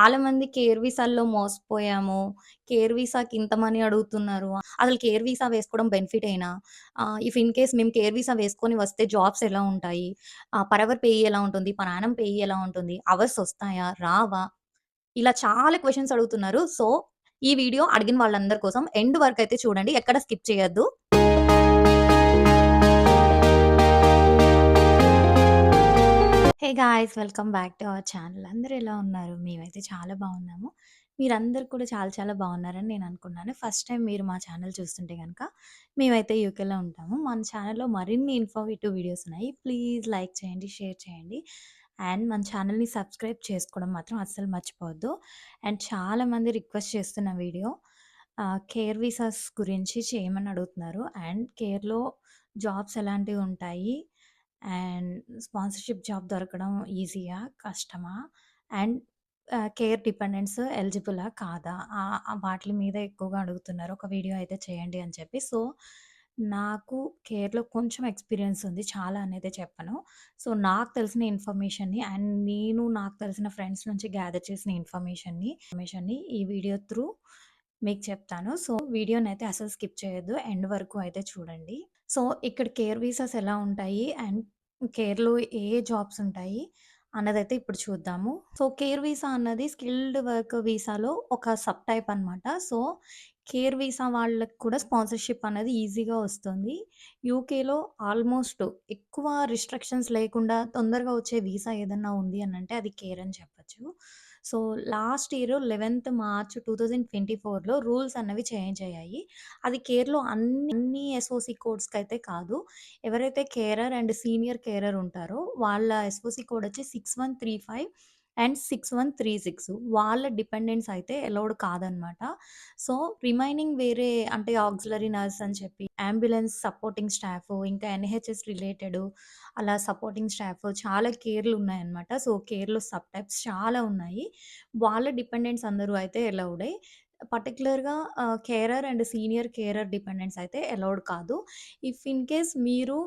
చాలామంది care వీసాల్లో మోసపోయాము. Care వీసాకి ఇంత money అడుగుతున్నారు. అసలు కేర్ వీసా వేసుకోవడం బెనిఫిటేనా? ఇఫ్ ఇన్ కేస్ మేము కేర్ వీసా వేసుకొని వస్తే జాబ్స్ ఎలా ఉంటాయి? పర్ అవర్ పేయీ ఎలా ఉంటుంది? పర్ యానమ్ పేయీ ఎలా ఉంటుంది? అవర్స్ ఒస్తాయా? రావా? ఇలా చాలా క్వెషన్స్ అడుగుతున్నారు. సో, ఈ వీడియో అడిగిన వాళ్ళందరి కోసం ఎండ్ వరకయితే చూడండి. ఎక్కడ స్కిప్ చేయొద్దు. Hey guys! Welcome back to our channel. అందరూ ఎలా ఉన్నారు? మేమైతే చాలా బాగున్నాము. మీరందరూ కూడా చాలా చాలా బాగున్నారని నేను అనుకున్నాను. ఫస్ట్ టైమ్ మీరు మా ఛానల్ చూస్తుంటే గనక మేమైతే యూకేలో ఉంటాము. మన ఛానల్‌లో మరిన్ని ఇన్ఫర్మేటివ్ వీడియోస్ ఉన్నాయి. ప్లీజ్ లైక్ చేయండి, షేర్ చేయండి. అండ్ మన ఛానల్‌ని సబ్స్క్రైబ్ చేసుకోవడం మాత్రం అస్సలు మర్చిపోవద్దు. అండ్ చాలామంది రిక్వెస్ట్ చేస్తున్న వీడియో కేర్ వీసాస్ గురించి చేయమని అడుగుతున్నారు. అండ్ కేర్‌లో జాబ్స్ ఎలాంటివి ఉంటాయి? అండ్ స్పాన్సర్‌షిప్ జాబ్ దొరకడం ఈజీయా? కష్టమా? అండ్ కేర్ డిపెండెంట్స్ ఎలిజిబులా? కాదా? వాటిలి మీద ఎక్కువగా అడుగుతున్నారు. ఒక వీడియో అయితే చేయండి అని చెప్పి. సో, నాకు కేర్‌లో కొంచెం ఎక్స్‌పీరియన్స్ ఉంది. చాలా అనైతే చెప్పను. సో, నాకు తెలిసిన ఇన్ఫర్మేషన్‌ని అండ్ నాకు తెలిసిన ఫ్రెండ్స్ నుంచి గ్యాదర్ చేసిన ఇన్ఫర్మేషన్‌ని ఈ వీడియో త్రూ మీకు చెప్తాను. సో, వీడియోనైతే అసలు స్కిప్ చేయొద్దు. ఎండ్ వరకు అయితే చూడండి. సో, ఇక్కడ కేర్ వీసాస్ ఎలా ఉంటాయి? అండ్ కేర్‌లో ఏ ఏ జాబ్స్ ఉంటాయి? అన్నదైతే ఇప్పుడు చూద్దాము. సో, కేర్ వీసా అన్నది స్కిల్డ్ వర్క్ వీసాలో ఒక సబ్ టైప్ అనమాట. సో, కేర్ వీసా వాళ్ళకి కూడా స్పాన్సర్‌షిప్ అనేది ఈజీగా వస్తుంది. యూకేలో ఆల్మోస్ట్ ఎక్కువ రిస్ట్రిక్షన్స్ లేకుండా తొందరగా వచ్చే వీసా ఏదన్నా ఉంది అనంటే అది కేర్ అని చెప్పొచ్చు. సో, లాస్ట్ ఇయర్ 11థ్ మార్చ్ 2024లో రూల్స్ అన్నవి చేంజ్ అయ్యాయి. అది కేర్‌లో అన్ని ఎస్ఓసి కోడ్స్‌కైతే కాదు. ఎవరైతే కేరర్ అండ్ సీనియర్ కేరర్ ఉంటారో వాళ్ళ ఎస్ఓసి కోడ్ వచ్చి 6135 అండ్ 6136 వాళ్ళ డిపెండెంట్స్ అయితే అలౌడ్ కాదనమాట. సో, రిమైనింగ్ వేరే అంటే ఆక్సిలరీ నర్స్ అని చెప్పి, అంబులెన్స్ సపోర్టింగ్ స్టాఫ్, ఇంకా ఎన్‌హెచ్‌ఎస్ రిలేటెడ్ అలా సపోర్టింగ్ స్టాఫ్ చాలా కేర్‌లు ఉన్నాయన్నమాట. సో, కేర్‌లో సబ్ టైప్స్ చాలా ఉన్నాయి. వాళ్ళ డిపెండెంట్స్ అందరూ అయితే అలౌడే. పర్టిక్యులర్‌గా carer and senior carer dependents అయితే అలౌడ్ కాదు. ఇఫ్ ఇన్ కేస్ మీరు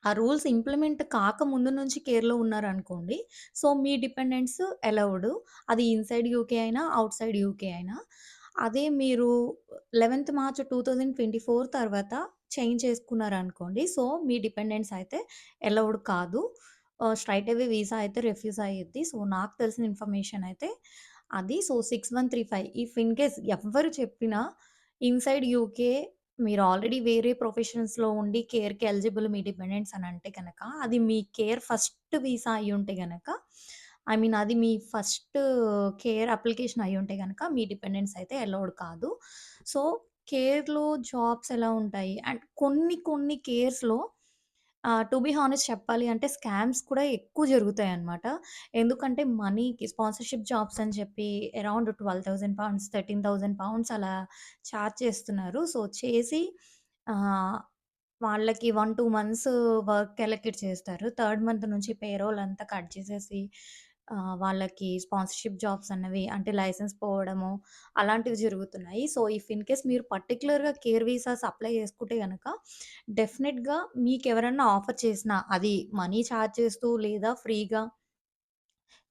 ఆ రూల్స్ ఇంప్లిమెంట్ కాకముందు నుంచి కేర్‌లో ఉన్నారనుకోండి. సో, మీ డిపెండెంట్స్ అలౌడ్. అది ఇన్‌సైడ్ యూకే అయినా, ఔట్‌సైడ్ యూకే అయినా. అదే మీరు 11థ్ మార్చ్ 2024 తర్వాత చేంజ్ చేసుకున్నారనుకోండి. సో, మీ డిపెండెంట్స్ అయితే అలౌడ్ కాదు. స్ట్రెయిట్ అవే వీసా అయితే రిఫ్యూజ్ అయ్యిద్ది. సో, నాకు తెలిసిన ఇన్ఫర్మేషన్ అయితే అది. సో, 6135 ఇఫ్ ఇన్ కేస్ ఎవ్వరు చెప్పినా ఇన్‌సైడ్ యూకే మీరు ఆల్రెడీ వేరే ప్రొఫెషన్స్‌లో ఉండి కేర్‌కి ఎలిజిబుల్ మీ డిపెండెంట్స్ అని అంటే గనక, అది మీ కేర్ ఫస్ట్ వీసా అయ్యుంటే గనక, ఐ మీన్ అది మీ ఫస్ట్ కేర్ అప్లికేషన్ అయ్యుంటే గనక, మీ డిపెండెంట్స్ అయితే అలౌడ్ కాదు. సో, కేర్‌లో జాబ్స్ ఎలా ఉంటాయి? అండ్ కొన్ని కొన్ని కేర్స్‌లో టు బీ హానెస్ట్ చెప్పాలి అంటే స్కామ్స్ కూడా ఎక్కువ జరుగుతాయన్నమాట. ఎందుకంటే మనీకి స్పాన్సర్‌షిప్ జాబ్స్ అని చెప్పి అరౌండ్ £12,000 £13,000 అలా చార్జ్ చేస్తున్నారు. సో, చేసి ఆహ్, వాళ్ళకి 1, 2 మంత్స్ వర్క్ అలొకేట్ చేస్తారు. థర్డ్ మంత్ నుంచి పేరోల్ అంతా కట్ చేసేసి వాళ్ళకి స్పాన్సర్‌షిప్ జాబ్స్ అన్నవి అంటే లైసెన్స్ పోవడము అలాంటివి జరుగుతున్నాయి. సో, ఇఫ్ ఇన్ కేస్ మీరు పర్టిక్యులర్‌గా కేర్ వీసాస్ అప్లై చేసుకుంటే గనక డెఫినిట్‌గా మీకెవరన్నా ఆఫర్ చేసినా అది మనీ చార్జ్ చేస్తూ లేదా ఫ్రీగా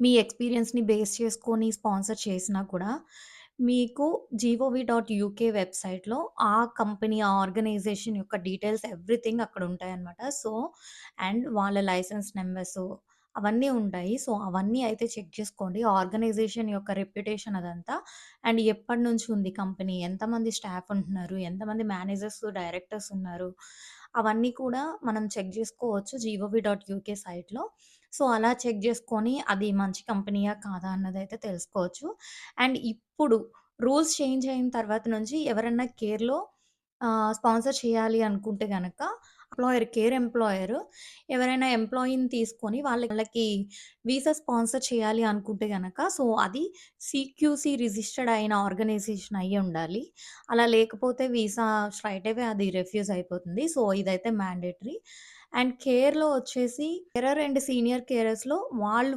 మీ ఎక్స్‌పీరియన్స్‌ని బేస్ చేసుకొని స్పాన్సర్ చేసినా కూడా, మీకు జీఓవీ.యూకే వెబ్‌సైట్‌లో ఆ కంపెనీ, ఆ ఆర్గనైజేషన్ యొక్క డీటెయిల్స్ ఎవ్రీథింగ్ అక్కడ ఉంటాయన్నమాట. సో, అండ్ వాళ్ళ లైసెన్స్ నంబర్సు అవన్నీ ఉంటాయి. సో, అవన్నీ అయితే చెక్ చేసుకోండి. ఆర్గనైజేషన్ యొక్క రెప్యుటేషన్ అదంతా. అండ్ ఎప్పటినుంచి ఉంది కంపెనీ, ఎంతమంది స్టాఫ్ ఉంటున్నారు, ఎంతమంది మేనేజర్స్, డైరెక్టర్స్ ఉన్నారు, అవన్నీ కూడా మనం చెక్ జేసుకోవచ్చు జీఓవీ.యూకే సైట్‌లో. సో, అలా చెక్ జేసుకొని అది మంచి కంపెనీయా కాదా అన్నదైతే తెలుసుకోవచ్చు. అండ్ ఇప్పుడు రూల్స్ చేంజ్ అయిన తర్వాత నుంచి ఎవరన్నా కేర్‌లో స్పాన్సర్ చేయాలి అనుకుంటే గనక కేర్ ఎంప్లాయర్ ఎవరైనా ఎంప్లాయీని తీసుకొని వాళ్ళకి వీసా స్పాన్సర్ చేయాలి అనుకుంటే గనక సో, అది సీక్యూసీ రిజిస్టర్డ్ అయిన ఆర్గనైజేషన్ అయ్యుండాలి. అలా లేకపోతే వీసా స్ట్రెయిట్ అవే అది రిఫ్యూజ్ అయిపోతుంది. సో, ఇదైతే మ్యాండేటరీ. అండ్ కేర్‌లో వచ్చేసి కేరర్ అండ్ సీనియర్ కేరర్స్‌లో వాళ్ళు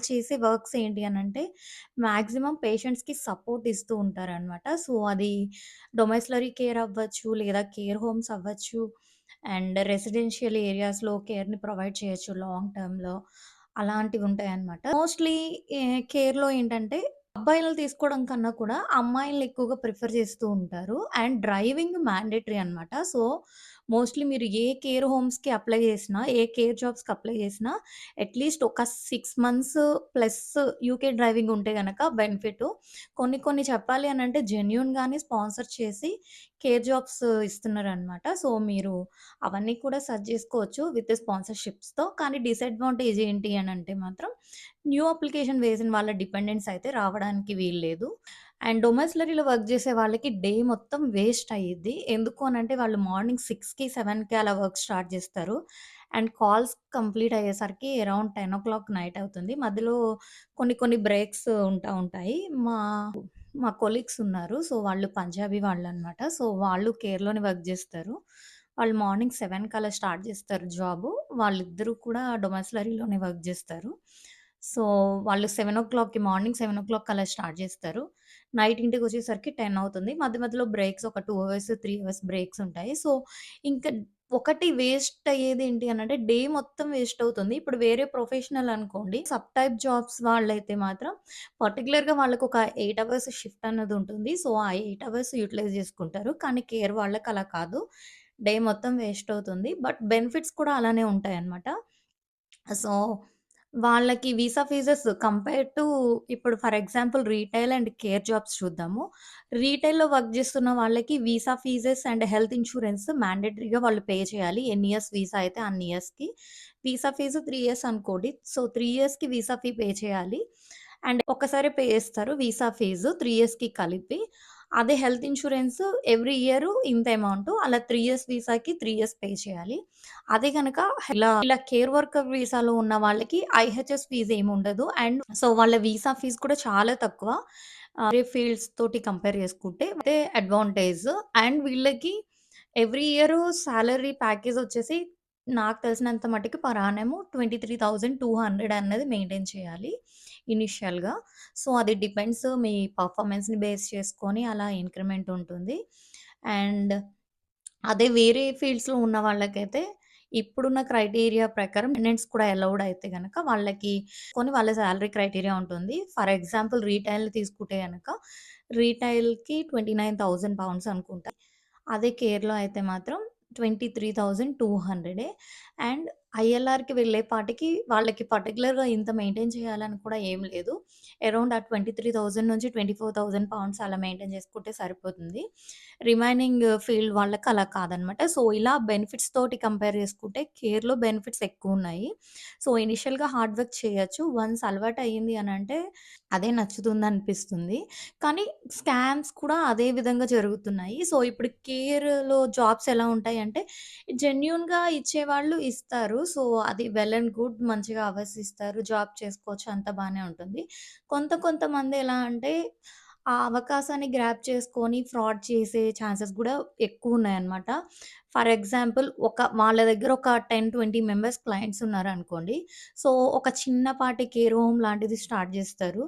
చేసే వర్క్స్ ఏంటి అనంటే మాక్సిమం పేషెంట్స్‌కి సపోర్ట్ ఇస్తూ ఉంటారనమాట. సో, అది డొమెస్లరీ కేర్ అవ్వచ్చు, లేదా కేర్ హోమ్స్ అవ్వచ్చు, అండ్ రెసిడెన్షియల్ ఏరియాస్‌లో కేర్‌ని ప్రొవైడ్ చేయొచ్చు లాంగ్ టర్మ్‌లో. అలాంటివుంటాయన్నమాట. మోస్ట్‌లీ కేర్‌లో ఏంటంటే, అబ్బాయిలని తీసుకోవడం కన్నా కూడా అమ్మాయిల్ని ఎక్కువగా ప్రిఫర్ చేస్తూ ఉంటారు. అండ్ డ్రైవింగ్ మ్యాండేటరీ అనమాట. సో, మోస్ట్‌లీ మీరు ఏ కేర్ హోమ్స్‌కి అప్లై చేసినా, ఏ కేర్ జాబ్స్‌కి అప్లై చేసినా అట్‌లీస్ట్ ఒక 6 మంత్స్ ప్లస్ యూకే డ్రైవింగ్ ఉంటే గనక బెనిఫిటు. కొన్ని కొన్ని చెప్పాలి అనంటే జెన్యూన్‌గానే స్పాన్సర్ చేసి కేర్ జాబ్స్ ఇస్తున్నారనమాట. సో, మీరు అవన్నీ కూడా సెర్చ్ జేసుకోవచ్చు విత్ స్పాన్సర్‌షిప్స్‌తో. కానీ డిసడ్వాంటేజ్ ఏంటి అనంటే మాత్రం న్యూ అప్లికేషన్ వేసిన వాళ్ళ డిపెండెంట్స్ అయితే రావడానికి వీల్లేదు. అండ్ డొమెస్లరీలో వర్క్ జేసే వాళ్ళకి డే మొత్తం వేస్ట్ అయ్యిద్ది. ఎందుకు అనంటే వాళ్ళు మార్నింగ్ 6కి, 7కి అలా వర్క్ స్టార్ట్ జేస్తారు. అండ్ కాల్స్ కంప్లీట్ అయ్యేసరికి అరౌండ్ 10:00 నైట్ అవుతుంది. మధ్యలో కొన్ని కొన్ని బ్రేక్స్ ఉంటాయి. మా మా కొలీగ్స్ ఉన్నారు. సో, వాళ్ళు పంజాబీ వాళ్ళనమాట. సో, వాళ్ళు కేర్‌లోనే వర్క్ జేస్తారు. వాళ్ళు మార్నింగ్ 7కి అలా స్టార్ట్ జేస్తారు జాబు. వాళ్ళిద్దరూ కూడా డొమెస్లరీలోనే వర్క్ జేస్తారు. సో, వాళ్ళు 7:00కి మార్నింగ్ 7:00 అలా స్టార్ట్ జేస్తారు. నైట్ ఇంటికొచ్చేసరికి 10 అవుతుంది. మధ్య మధ్యలో బ్రేక్స్ ఒక 2 అవర్స్, 3 అవర్స్ బ్రేక్స్ ఉంటాయి. సో, ఇంక ఒకటి వేస్ట్ అయ్యేదేంటి అనంటే డే మొత్తం వేస్ట్ అవుతుంది. ఇప్పుడు వేరే ప్రొఫెషనల్ అనుకోండి, సబ్ టైప్ జాబ్స్ వాళ్ళైతే మాత్రం పర్టిక్యులర్‌గా వాళ్ళకొక 8 అవర్స్ షిఫ్ట్ అన్నదుంటుంది. సో, ఆ 8 అవర్స్ యుటిలైజ్ జేసుకుంటారు. కానీ కేర్ వాళ్ళకలా కాదు. డే మొత్తం వేస్ట్ అవుతుంది. బట్ బెనిఫిట్స్ కూడా అలానే ఉంటాయన్నమాట. సో, వాళ్ళకి వీసా ఫీజెస్ కంపేర్ టు ఇప్పుడు for example retail and care jobs చూద్దాము. రీటైల్‌లో వర్క్ జేస్తున్న వాళ్ళకి visa fees and health insurance మ్యాండేటరీగా వాళ్ళు పే చేయాలి. ఎన్ని ఇయర్స్ వీసా అయితే అన్ని ఇయర్స్‌కి. వీసా ఫీజు 3 ఇయర్స్ అనుకోండి. సో, 3 ఇయర్స్‌కి వీసా ఫీ పే చేయాలి. అండ్ ఒక్కసారే పే చేస్తారు వీసా ఫీజు 3 ఇయర్స్‌కి కలిపి. అదే హెల్త్ ఇన్స్యూరెన్స్ ఎవ్రీ ఇయర్ ఇంత అమౌంట్. అలా 3 ఇయర్స్ వీసాకి 3 ఇయర్స్ పే చేయాలి. అదే గనక ఇలా కేర్ వర్కర్ వీసాలో ఉన్న వాళ్ళకి ఐహెచ్ఎస్ ఫీజ్ ఏముండదు. అండ్ సో, వాళ్ళ వీసా ఫీజ్ కూడా చాలా తక్కువ. వేరే ఫీల్డ్స్ తోటి కంపేర్ చేసుకుంటే అదే అడ్వాంటేజ్. అండ్ వీళ్ళకి ఎవ్రీ ఇయర్ సాలరీ ప్యాకేజ్ వచ్చేసి నాకు తెలిసినంత మటికి పర్ యానమ్ 23,200 అన్నది మెయింటైన్ చేయాలి ఇనీషియల్‌గా. సో, అది డిపెండ్స్ మీ పర్ఫార్మన్స్‌ని బేస్ చేసుకొని అలా ఇంక్రిమెంట్ ఉంటుంది. అండ్ అదే వేరే ఫీల్డ్స్‌లో ఉన్న వాళ్ళకైతే ఇప్పుడున్న క్రైటీరియా ప్రకారం డిపెండెంట్స్ కూడా అలౌడ్ అయితే గనక వాళ్ళకి వాళ్ళ సాలరీ క్రైటీరియా ఉంటుంది. ఫర్ ఎగ్జాంపుల్ రీటైల్ తీసుకుంటే గనక రీటైల్‌కి £29,000 అనుకుంటా. అదే కేర్‌లో అయితే మాత్రం 23,200 అండ్ ఐఎల్ఆర్‌కి వెళ్ళేపాటికి వాళ్ళకి పర్టిక్యులర్‌గా ఇంత మెయింటైన్ చేయాలని కూడా ఏం లేదు. అరౌండ్ ఆ 23,000 నుంచి £24,000 అలా మెయింటైన్ చేసుకుంటే సరిపోతుంది. రిమైనింగ్ ఫీల్డ్ వాళ్ళకి అలా కాదనమాట. సో, ఇలా బెనిఫిట్స్ తోటి కంపేర్ చేసుకుంటే కేర్‌లో బెనిఫిట్స్ ఎక్కువున్నాయి. సో, ఇనిషియల్‌గా హార్డ్ వర్క్ చేయొచ్చు. వన్స్ అలవాటయింది అనంటే అదే నచ్చుతుందనిపిస్తుంది. కానీ స్కామ్స్ కూడా అదే విధంగా జరుగుతున్నాయి. సో, ఇప్పుడు కేర్‌లో జాబ్స్ ఎలా ఉంటాయంటే జెన్యూన్‌గా ఇచ్చేవాళ్ళు ఇస్తారు. సో, అది వెల్ అండ్ గుడ్ మంచిగా అవర్స్ ఇస్తారు. జాబ్ చేసుకోవచ్చు అంతా బానే ఉంటుంది. కొంతమంది ఎలా అంటే ఆ అవకాశాన్ని గ్రాబ్ చేసుకొని ఫ్రాడ్ చేసే ఛాన్సెస్ గూడా ఎక్కువున్నాయన్నమాట. ఫర్ ఎగ్జాంపుల్ వాళ్ళ దగ్గర ఒక 10, 20 మెంబర్స్ క్లయింట్స్ ఉన్నారనుకోండి. సో, ఒక చిన్నపాటి కేర్ హోమ్ లాంటిది స్టార్ట్ జేస్తారు.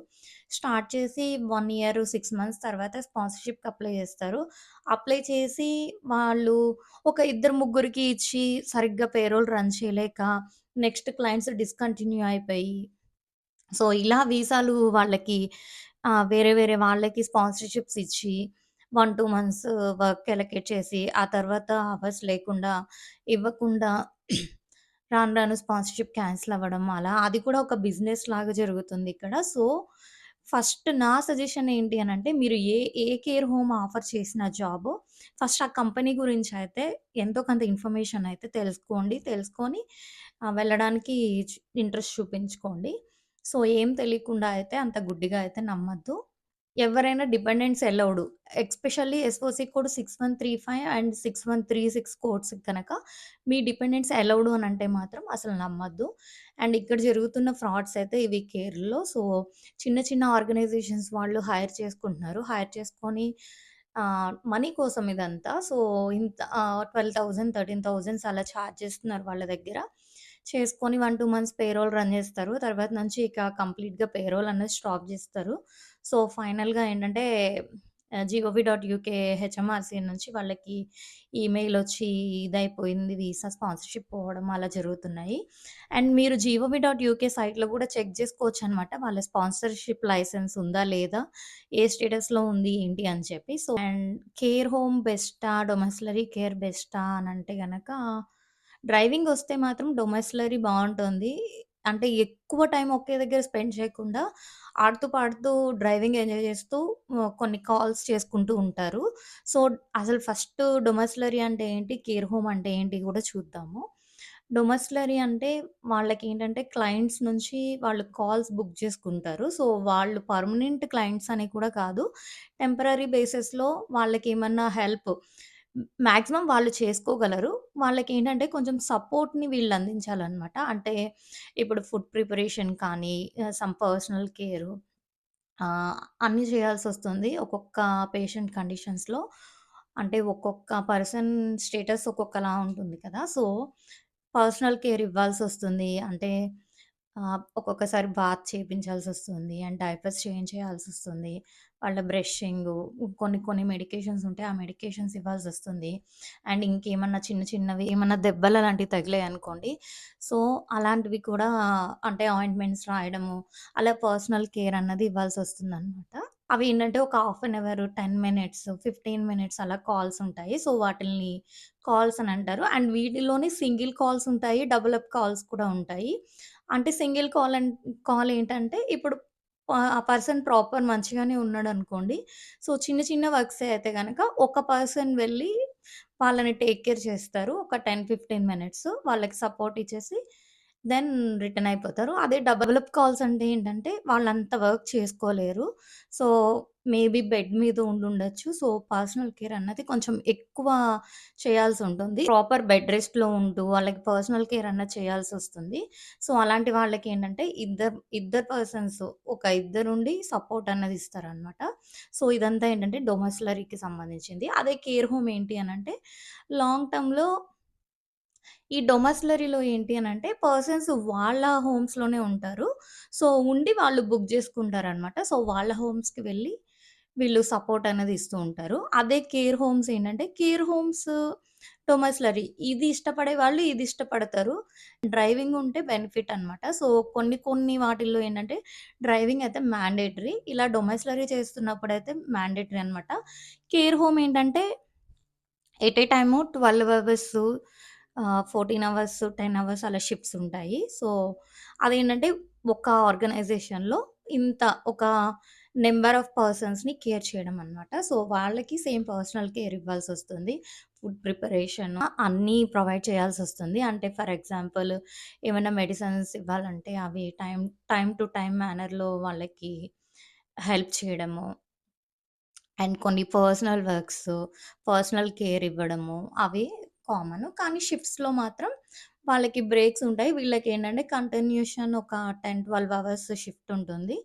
స్టార్ట్ చేసి 1 ఇయర్, 6 మంత్స్ తర్వాత స్పాన్సర్‌షిప్‌కి అప్లై జేస్తారు. అప్లై చేసి వాళ్ళు ఒక ఇద్దరు ముగ్గురికి ఇచ్చి సరిగ్గా పేరోల్ రన్ చేయలేక నెక్స్ట్ క్లయింట్స్ డిస్కంటిన్యూ అయిపోయి సో, ఇలా వీసాలు వాళ్ళకి వేరే వేరే వాళ్ళకి స్పాన్సర్‌షిప్స్ ఇచ్చి 1, 2 మంత్స్ వర్క్ ఎలకేట్ చేసి, ఆ తర్వాత అవర్స్ లేకుండా, ఇవ్వకుండా రాను రాను స్పాన్సర్‌షిప్ క్యాన్సిల్ అవ్వడం అలా అది కూడా ఒక బిజినెస్ లాగా జరుగుతుందిక్కడ. సో, ఫస్ట్ నా సజెషన్ ఏంటి అనంటే మీరు ఏ కేర్ హోమ్ ఆఫర్ చేసిన జాబు ఫస్ట్ ఆ కంపెనీ గురించయితే ఎంతో కొంత ఇన్ఫర్మేషన్ అయితే తెలుసుకోండి. తెలుసుకొని వెళ్ళడానికి ఇంట్రెస్ట్ చూపించుకోండి. సో, ఏం తెలియకుండా అయితే అంత గుడ్డిగా అయితే నమ్మద్దు. ఎవరైనా dependents allowed. Especially SOC code 6135 and 6136 codes గనక మీ డిపెండెంట్స్ అలౌడ్ అనంటే మాత్రం అసలు నమ్మద్దు. అండ్ ఇక్కడ జరుగుతున్న ఫ్రాడ్స్ అయితే ఇవి కేర్‌లో. సో, చిన్న చిన్న ఆర్గనైజేషన్స్ వాళ్ళు హైర్ చేసుకుంటున్నారు. హైర్ చేసుకొని మనీ కోసం ఇదంతా. సో, ఇంత 12,000, 13,000 అలా చార్జ్ చేస్తున్నారు వాళ్ళ దగ్గర. చేసుకొని 1, 2 మంత్స్ పేరోల్ రన్ చేస్తారు. తర్వాత నుంచి ఇక కంప్లీట్‌గా పేరోల్ అనేది స్టాప్ జేస్తారు. సో, ఫైనల్‌గా ఏంటంటే జీఓవీ.యూకే హెచ్ఎంఆర్‌సీ నుంచి వాళ్ళకి ఈమెయిలొచ్చి ఇదయిపోయింది వీసా స్పాన్సర్‌షిప్ పోవడం అలా జరుగుతున్నాయి. అండ్ మీరు జీఓవీ.యూకే సైట్‌లో గూడా చెక్ జేసుకోవచ్చనమాట. వాళ్ళ స్పాన్సర్‌షిప్ లైసెన్స్ ఉందా? లేదా? ఏ స్టేటస్‌లో ఉంది? ఏంటి? అని చెప్పి. సో, అండ్ కేర్ హోమ్ బెస్టా? డొమెస్లరీ కేర్ బెస్టా? అనంటే గనక డ్రైవింగొస్తే మాత్రం డొమెస్లరీ బావుంటుంది. అంటే ఎక్కువ టైం ఒకే దగ్గర స్పెండ్ చేయకుండా ఆడుతూ, పాడుతూ డ్రైవింగ్ ఎంజాయ్ చేస్తూ కొన్ని కాల్స్ చేసుకుంటూ ఉంటారు. సో, అసలు ఫస్ట్ డొమెస్లరీ అంటే ఏంటి? కేర్ హోమ్ అంటే ఏంటి గూడా చూద్దాము. డొమెస్లరీ అంటే వాళ్ళకేంటంటే క్లయింట్స్ నుంచి వాళ్ళు కాల్స్ బుక్ చేసుకుంటారు. సో, వాళ్ళు పర్మనెంట్ క్లయింట్స్ అని కూడా కాదు. టెంపరరీ బేసిస్‌లో వాళ్ళకేమన్నా హెల్ప్ మాక్సిమం వాళ్ళు చేసుకోగలరు. వాళ్ళకేంటంటే కొంచెం సపోర్ట్‌ని వీళ్ళు అందించాలనమాట. అంటే ఇప్పుడు ఫుడ్ ప్రిపరేషన్ కానీ, సమ్ పర్సనల్ కేరు ఆహ్, అన్నీ చేయాల్సొస్తుంది. ఒక్కొక్క పేషెంట్ కండిషన్స్‌లో అంటే ఒక్కొక్క పర్సన్ స్టేటస్ ఒక్కొక్కలా ఉంటుంది కదా! సో, పర్సనల్ కేర్ ఇవ్వాల్సొస్తుంది. అంటే ఒక్కొక్కసారి బాత్ చేపించాల్సొస్తుంది. అండ్ డైపర్స్ చేంజ్ చేయాల్సొస్తుంది. వాళ్ళ బ్రషింగు, కొన్ని కొన్ని మెడికేషన్స్ ఉంటాయి. ఆ మెడికేషన్స్ ఇవ్వాల్సొస్తుంది. అండ్ ఇంకేమన్నా చిన్న చిన్నవి ఏమన్నా దెబ్బలలాంటివి తగిలాయనుకోండి, సో, అలాంటివి కూడా అంటే ఆయింట్‌మెంట్స్ రాయడము, అలా పర్సనల్ కేర్ అన్నది ఇవ్వాల్సొస్తుందనమాట. అవి ఏంటంటే ఒక half an hour, 10 minutes, 15 minutes అలా కాల్స్ ఉంటాయి. సో, వాటిల్ని కాల్స్ అని అంటారు. అండ్ వీటిలోనే సింగిల్ కాల్స్ ఉంటాయి. డబుల్ అప్ కాల్స్ కూడా ఉంటాయి. అంటే సింగిల్ కాల్ ఏంటంటే ఇప్పుడు ఆ పర్సన్ ప్రాపర్ మంచిగానే ఉన్నాడనుకోండి. సో, చిన్న చిన్న వర్క్సే అయితే గనక ఒక పర్సన్ వెళ్ళి వాళ్ళని టేక్ కేర్ చేస్తారు. ఒక 10, 15 మినిట్స్ వాళ్ళకి సపోర్ట్ ఇచ్చేసి దెన్ రిటర్న్ అయిపోతారు. అదే డబుల్ అప్ కాల్స్ అంటే ఏంటంటే వాళ్ళంత వర్క్ చేసుకోలేరు. సో, మేబీ బెడ్ మీద ఉండుండొచ్చు. సో, పర్సనల్ కేర్ అన్నది కొంచెం ఎక్కువ చేయాల్సుంటుంది. ప్రాపర్ బెడ్ రెస్ట్‌లో ఉంటూ వాళ్ళకి పర్సనల్ కేర్ అన్నది చేయాల్సొస్తుంది. సో, అలాంటి వాళ్ళకేంటంటే ఇద్దరు పర్సన్స్ ఒక ఇద్దరుండి సపోర్ట్ అన్నది ఇస్తారనమాట. సో, ఇదంతా ఏంటంటే డొమెస్లరీకి సంబంధించింది. అదే కేర్ హోమ్ ఏంటి అనంటే లాంగ్ టర్మ్‌లో ఈ డొమెస్లరీలో ఏంటి అనంటే పర్సన్స్ వాళ్ళ హోమ్స్‌లోనే ఉంటారు. సో, ఉండి వాళ్ళు బుక్ జేసుకుంటారనమాట. సో, వాళ్ళ హోమ్స్‌కి వెళ్ళి వీళ్ళు సపోర్ట్ అనేది ఇస్తూ ఉంటారు. అదే కేర్ హోమ్స్ ఏంటంటే, కేర్ హోమ్స్, డొమెస్లరీ ఇది ఇష్టపడే వాళ్ళు ఇది ఇష్టపడతారు. డ్రైవింగ్ ఉంటే బెనిఫిట్ అనమాట. సో, కొన్ని కొన్ని వాటిల్లో ఏంటంటే, డ్రైవింగ్ అయితే మ్యాండేటరీ. ఇలా డొమెస్లరీ చేస్తున్నప్పుడైతే మ్యాండేటరీ అనమాట. కేర్ హోమ్ ఏంటంటే at a time 12 hours 14 hours, 10 hours అలా షిఫ్ట్స్ ఉంటాయి. సో, అదేంటంటే ఒక ఆర్గనైజేషన్‌లో ఇంత ఒక నంబర్ ఆఫ్ పర్సన్స్‌ని కేర్ చేయడం అనమాట. సో, వాళ్ళకి సేమ్ పర్సనల్ కేర్ ఇవ్వాల్సొస్తుంది. ఫుడ్ ప్రిపరేషన్ అన్నీ ప్రొవైడ్ చేయాల్సొస్తుంది. అంటే ఫర్ ఎగ్జాంపుల్ ఏమైనా మెడిసిన్స్ ఇవ్వాలంటే అవి టైమ్ టు టైమ్ మేనర్‌లో వాళ్ళకి హెల్ప్ చేయడము. అండ్ కొన్ని పర్సనల్ వర్క్స్, పర్సనల్ కేర్ ఇవ్వడము అవి కామను. కానీ షిఫ్ట్స్‌లో మాత్రం వాళ్ళకి బ్రేక్స్ ఉంటాయి. వీళ్ళకేంటంటే కంటిన్యూషన్ ఒక 10, 12 అవర్స్ షిఫ్ట్ ఉంటుంది.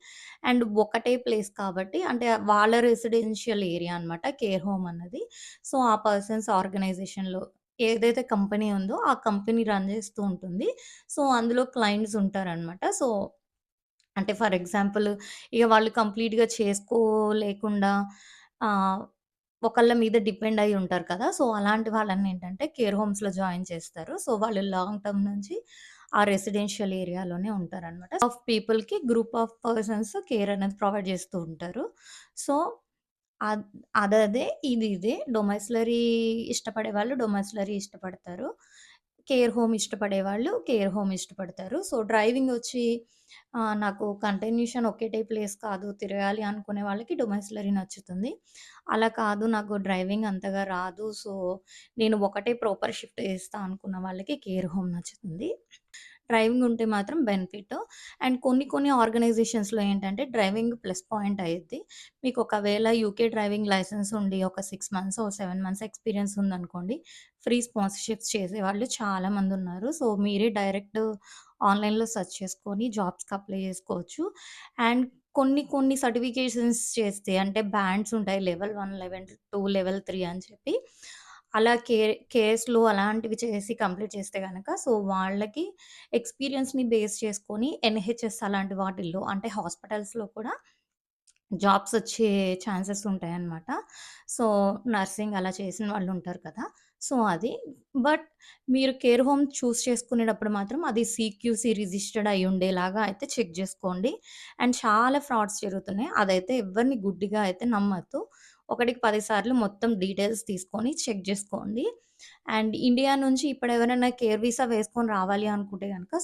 అండ్ ఒకటే ప్లేస్ కాబట్టి అంటే వాళ్ళ రెసిడెన్షియల్ ఏరియా అనమాట కేర్ హోమ్ అన్నది. సో, ఆ పర్సన్స్ ఆర్గనైజేషన్‌లో ఏదైతే కంపెనీ ఉందో ఆ కంపెనీ రన్ చేస్తూ ఉంటుంది. సో, అందులో క్లయింట్స్ ఉంటారనమాట. సో, అంటే ఫర్ ఎగ్జాంపుల్ ఇగ వాళ్ళు కంప్లీట్‌గా చేసుకోలేకుండా ఆహ్, ఒకళ్ళ మీద డిపెండ్ అయ్యి ఉంటారు కదా! సో, అలాంటి వాళ్ళనేంటంటే కేర్ హోమ్స్‌లో జాయిన్ చేస్తారు. సో, వాళ్ళు లాంగ్ టర్మ్ నుంచి ఆ రెసిడెన్షియల్ ఏరియాలోనే ఉంటారనమాట. ఆఫ్ పీపుల్‌కి గ్రూప్ ఆఫ్ పర్సన్స్ కేర్ అనేది ప్రొవైడ్ చేస్తూ ఉంటారు. సో, అద్ అదదే, ఇది ఇదే. డొమెస్లరీ ఇష్టపడే వాళ్ళు డొమెస్లరీ ఇష్టపడతారు. కేర్ హోమ్ ఇష్టపడేవాళ్ళు కేర్ హోమ్ ఇష్టపడతారు. సో, డ్రైవింగొచ్చి నాకు కంటిన్యూషన్ ఒకటే ప్లేస్ కాదు తిరగాలి అనుకునే వాళ్ళకి డొమెస్లరీ నచ్చుతుంది. అలా కాదు నాకు డ్రైవింగ్ అంతగా రాదు. సో, నేను ఒకటే ప్రాపర్ షిఫ్ట్ చేస్తా అనుకున్న వాళ్ళకి కేర్ హోమ్ నచ్చుతుంది. డ్రైవింగ్ ఉంటే మాత్రం బెనిఫిట్. అండ్ కొన్ని కొన్ని ఆర్గనైజేషన్స్‌లో ఏంటంటే డ్రైవింగ్ ప్లస్ పాయింట్ అయ్యిద్ది. మీకు ఒకవేళ యూకే డ్రైవింగ్ లైసెన్స్ ఉండి ఒక 6 మంత్స్, 7 మంత్స్ ఎక్స్‌పీరియన్స్ ఉందనుకోండి, ఫ్రీ స్పాన్సర్‌షిప్స్ చేసేవాళ్ళు చాలామందున్నారు. సో, మీరే డైరెక్ట్ ఆన్‌లైన్‌లో సెర్చ్ చేసుకొని జాబ్స్‌కి అప్లై చేసుకోవచ్చు. అండ్ కొన్ని కొన్ని సర్టిఫికేషన్స్ చేస్తే అంటే బ్యాండ్స్ ఉంటాయి. లెవెల్ 1, లెవెల్ 2, లెవెల్ 3 అని చెప్పి. అలా కేఎస్‌లో అలాంటివి చేసి కంప్లీట్ చేస్తే గనక సో, వాళ్ళకి ఎక్స్‌పీరియన్స్‌ని బేస్ చేసుకొని ఎన్‌హెచ్‌ఎస్ అలాంటి వాటిల్లో అంటే హాస్పిటల్స్‌లో కూడా జాబ్స్ వచ్చే ఛాన్సెస్ ఉంటాయన్నమాట. సో, నర్సింగ్ అలా చేసిన వాళ్ళుంటారు కదా! సో, అది. బట్ మీరు కేర్ హోమ్ చూజ్ చేసుకునేటప్పుడు మాత్రం అది సీక్యూసీ రిజిస్టర్డ్ అయ్యుండేలాగా అయితే చెక్ జేసుకోండి. అండ్ చాలా ఫ్రాడ్స్ జరుగుతున్నాయి. అదైతే ఎవ్వరిని గుడ్డిగా అయితే నమ్మొద్దు. ఒకటికి 10 సార్లు మొత్తం డీటెయిల్స్ తీసుకొని చెక్ జేసుకోండి. అండ్ ఇండియా నుంచి ఇప్పుడెవరైనా కేర్ వీసా వేసుకొని రావాలి అనుకుంటే గనక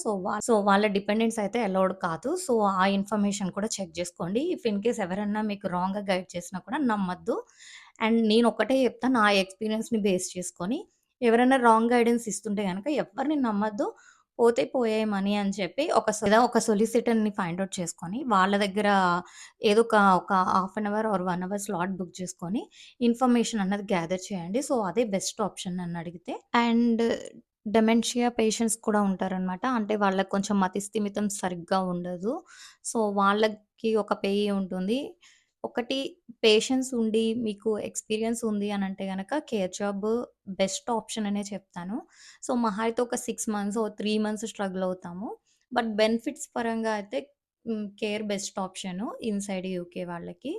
సో, వాళ్ళ డిపెండెంట్స్ అయితే అలౌడ్ కాదు. సో, ఆ ఇన్ఫర్మేషన్ కూడా చెక్ జేసుకోండి. ఇఫ్ ఇన్ కేస్ ఎవరన్నా మీకు రాంగ్‌గా గైడ్ చేసినా కూడా నమ్మద్దు. అండ్ నేనొక్కటే చెప్తా నా ఎక్స్‌పీరియన్స్‌ని బేస్ చేసుకొని, ఎవరైనా రాంగ్ గైడెన్స్ ఇస్తుంటే గనక ఎవ్వరిని నమ్మద్దు. పోతే పోయాయి మనీ అని చెప్పి ఏదో ఒక సొలిసిటర్‌ని ఫైండ్ ఔట్ చేసుకొని, వాళ్ళ దగ్గర ఏదో ఒక half an hour or 1 hour slot book చేసుకొని, ఇన్ఫర్మేషన్ అన్నది గ్యాదర్ చేయండి. సో, అదే బెస్ట్ ఆప్షన్ నన్నడిగితే. అండ్ డెమెన్షియా పేషెంట్స్ కూడా ఉంటారనమాట. అంటే వాళ్ళకి కొంచెం మతిస్థిమితం సరిగ్గా ఉండదు. సో, వాళ్ళకి ఒక పేయి ఉంటుంది. ఒకటి పేషెన్స్ ఉండి మీకు ఎక్స్‌పీరియన్స్ ఉంది అనంటే గనక కేర్ జాబ్ బెస్ట్ ఆప్షన్ అనే చెప్తాను. సో, మహా అయితే ఒక 6 మంత్స్, ఓ 3 మంత్స్ స్ట్రగుల్ అవుతాము. బట్ బెనిఫిట్స్ పరంగా అయితే care best option inside UK వాళ్ళకి.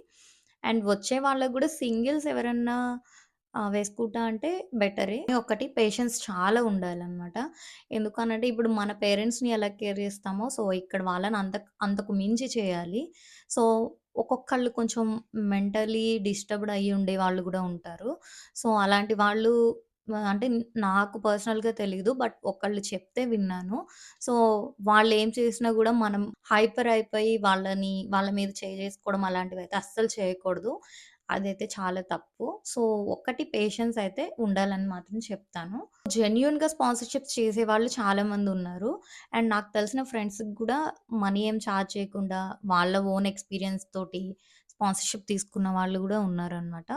అండ్ వచ్చే వాళ్ళకి గూడా సింగిల్స్ ఎవరన్నా వేసుకుంటా అంటే బెటరే. ఒకటి పేషెన్స్ చాలా ఉండాలనమాట. ఎందుకనంటే ఇప్పుడు మన పేరెంట్స్‌ని ఎలా కేర్ చేస్తామో, సో ఇక్కడ వాళ్ళని అంతకు మించి చేయాలి. సో ఒక్కొక్కళ్ళు కొంచెం మెంటల్లీ డిస్టర్బ్డ్ అయ్యి ఉండేవాళ్ళు గూడా ఉంటారు. సో అలాంటి వాళ్ళు అంటే నాకు పర్సనల్‌గా తెలీదు. బట్ ఒకళ్ళు చెప్తే విన్నాను. సో వాళ్ళేం చేసినా గూడా మనం హైపర్ అయిపోయి వాళ్ళ మీద చేసుకోవడం అలాంటివైతే అస్సలు చేయకూడదు. అదైతే చాలా తప్పు. సో, ఒక్కటి పేషెన్స్ అయితే ఉండాలని మాత్రం చెప్తాను. జెన్యూన్‌గా స్పాన్సర్‌షిప్స్ చేసేవాళ్ళు చాలామందున్నారు. అండ్ నాకు తెలిసిన ఫ్రెండ్స్‌కి గూడా మనీ ఏం చార్జ్ చేయకుండా వాళ్ళ ఓన్ ఎక్స్‌పీరియన్స్ తోటి స్పాన్సర్‌షిప్ తీసుకున్న వాళ్ళు గూడా ఉన్నారనమాట.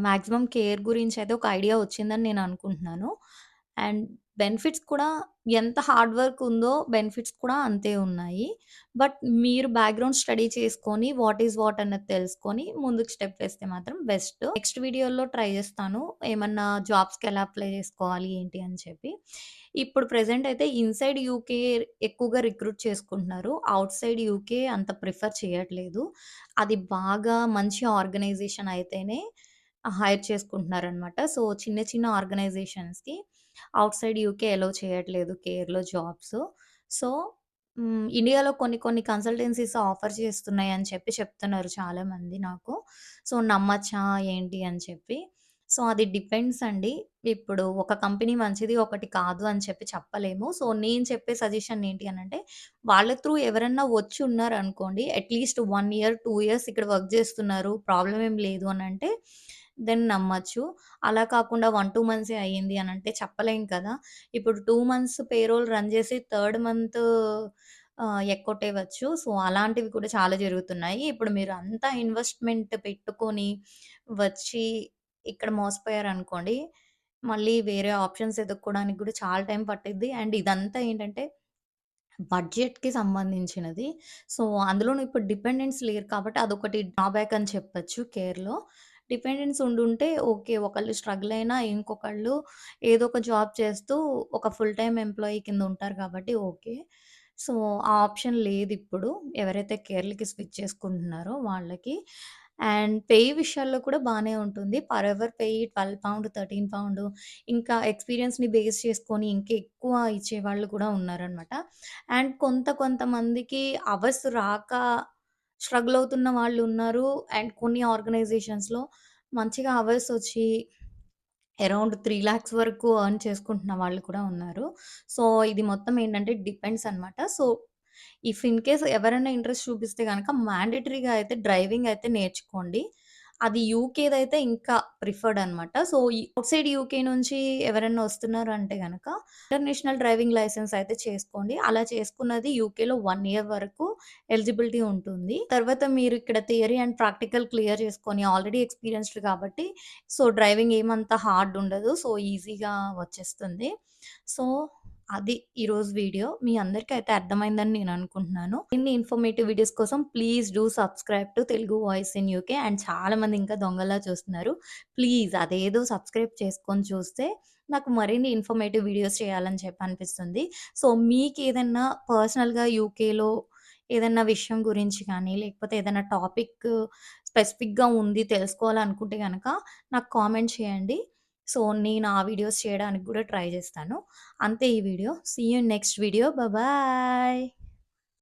మాక్సిమం కేర్ గురించయితే ఒక ఐడియా వచ్చిందని నేననుకుంటున్నాను. అండ్ బెనిఫిట్స్ కూడా ఎంత హార్డ్ వర్క్ ఉందో బెనిఫిట్స్ కూడా అంతే ఉన్నాయి. బట్ మీరు బ్యాక్‌గ్రౌండ్ స్టడీ చేసుకొని వాట్ ఈస్ వాట్ అన్నది తెలుసుకొని ముందుకు స్టెప్ వేస్తే మాత్రం బెస్ట్. నెక్స్ట్ వీడియోలో ట్రై చేస్తాను. ఏమన్నా జాబ్స్‌కి ఎలా అప్లై చేసుకోవాలి ఏంటి అని చెప్పి. ఇప్పుడు ప్రెజెంట్ అయితే ఇన్‌సైడ్ యూకే ఎక్కువగా రిక్రూట్ చేసుకుంటున్నారు. ఔట్ సైడ్ యూకే అంత ప్రిఫర్ చేయట్లేదు. అది బాగా మంచి ఆర్గనైజేషన్ అయితేనే హైర్ చేసుకుంటున్నారనమాట. సో, చిన్న చిన్న ఆర్గనైజేషన్స్‌కి ఔట్‌సైడ్ యూకే అలో చేయట్లేదు కేర్‌లో జాబ్స్. సో, ఇండియాలో కొన్ని కొన్ని కన్సల్టెన్సీస్ ఆఫర్ చేస్తున్నాయని చెప్పి చెప్తున్నారు చాలామంది నాకు. సో, నమ్మచ్చా ఏంటి అని చెప్పి. సో, అది డిపెండ్స్ అండి. ఇప్పుడు ఒక కంపెనీ మంచిది, ఒకటి కాదు అని చెప్పి చెప్పలేము. సో, నేను చెప్పే సజెషన్ ఏంటి అనంటే, వాళ్ళ త్రూ ఎవరన్నా వచ్చి ఉన్నారనుకోండి, అట్‌లీస్ట్ 1 ఇయర్, 2 ఇయర్స్ ఇక్కడ వర్క్ చేస్తున్నారు. ప్రాబ్లమ్ ఏం లేదు అనంటే, దెన్ నమ్మచ్చు. అలా కాకుండా 1, 2 మంత్సే అయ్యింది అనంటే చెప్పలేం కదా! ఇప్పుడు 2 మంత్స్ పేరోల్ రన్ చేసి థర్డ్ మంత్ ఎగ్గొట్టేయవచ్చు. సో, అలాంటివి కూడా చాలా జరుగుతున్నాయి. ఇప్పుడు మీరు అంతా ఇన్వెస్ట్‌మెంట్ పెట్టుకొని వచ్చి ఇక్కడ మోసపోయారనుకోండి, మళ్ళీ వేరే ఆప్షన్స్ ఎతుక్కోవడానికి కూడా చాలా టైం పట్టిద్ది. అండ్ ఇదంతా ఏంటంటే బడ్జెట్‌కి సంబంధించినది. సో, అందులోను ఇప్పుడు డిపెండెంట్స్ లేరు కాబట్టి అదొకటి డ్రాబ్యాక్ అని చెప్పొచ్చు కేర్‌లో. డిపెండెంట్స్ ఉండుంటే ఓకే. ఒకళ్ళు స్ట్రగుల్ అయినా ఇంకొకళ్ళు ఏదో ఒక జాబ్ చేస్తూ ఒక ఫుల్ టైమ్ ఎంప్లాయీ కింద ఉంటారు కాబట్టి ఓకే. సో, ఆ ఆప్షన్ లేదిప్పుడు. ఎవరైతే కేర్‌లకి స్విచ్ చేసుకుంటున్నారో వాళ్ళకి. అండ్ పే విషయాల్లో కూడా బానే ఉంటుంది. పర్ అవర్ పే £12, £13 ఇంకా ఎక్స్‌పీరియన్స్‌ని బేస్ చేసుకొని ఇంకా ఎక్కువ ఇచ్చేవాళ్ళు కూడా ఉన్నారనమాట. అండ్ కొంతమందికి అవర్స్ రాక స్ట్రగుల్ అవుతున్న వాళ్ళున్నారు. అండ్ కొన్ని ఆర్గనైజేషన్స్‌లో మంచిగా అవర్స్ ఒచ్చి అరౌండ్ 3,00,000 వరకు ఎర్న్ చేసుకుంటున్న వాళ్ళు కూడా ఉన్నారు. సో, ఇది మొత్తం ఏంటంటే డిపెండ్స్ అనమాట. సో, ఇఫ్ ఇన్ కేస్ ఎవరైనా ఇంట్రెస్ట్ చూపిస్తే గనక మ్యాండేటరీగా అయితే డ్రైవింగ్ అయితే నేర్చుకోండి. అది యూకేదైతే ఇంకా ప్రిఫర్డ్ అనమాట. సో, ఈ ఔట్‌సైడ్ యూకే నుంచి ఎవరైనా వస్తున్నారు అంటే గనక ఇంటర్నేషనల్ డ్రైవింగ్ లైసెన్స్ అయితే చేసుకోండి. అలా చేసుకున్నది యూకేలో 1 ఇయర్ వరకు ఎలిజిబిలిటీ ఉంటుంది. తర్వాత మీరు ఇక్కడ థియరీ అండ్ ప్రాక్టికల్ క్లియర్ చేసుకొని ఆల్రెడీ ఎక్స్‌పీరియన్స్‌డ్ కాబట్టి సో, డ్రైవింగ్ ఏమంత హార్డ్ ఉండదు. సో, ఈజీగా వచ్చేస్తుంది. సో, అది ఈరోజు వీడియో. మీ అందరికైతే అర్థమైందని నేను అనుకుంటున్నాను. ఇన్ని ఇన్ఫర్మేటివ్ వీడియోస్ కోసం please do subscribe to Telugu voice in UK. And చాలామంది ఇంకా దొంగలా చూస్తున్నారు. ప్లీజ్ అదేదో సబ్స్క్రైబ్ చేసుకొని చూస్తే నాకు మరిన్ని ఇన్ఫర్మేటివ్ వీడియోస్ చేయాలని చెప్పి అనిపిస్తుంది. సో, మీకేదన్నా పర్సనల్‌గా యూకేలో ఏదన్నా విషయం గురించి కానీ, లేకపోతే ఏదైనా టాపిక్ స్పెసిఫిక్‌గా ఉంది తెలుసుకోవాలనుకుంటే గనక నాకు కామెంట్ చేయండి. సో, నేను ఆ వీడియోస్ చేయడానికి గూడా ట్రై జేస్తాను. అంతే ఈ వీడియో. See you in next video. Bye.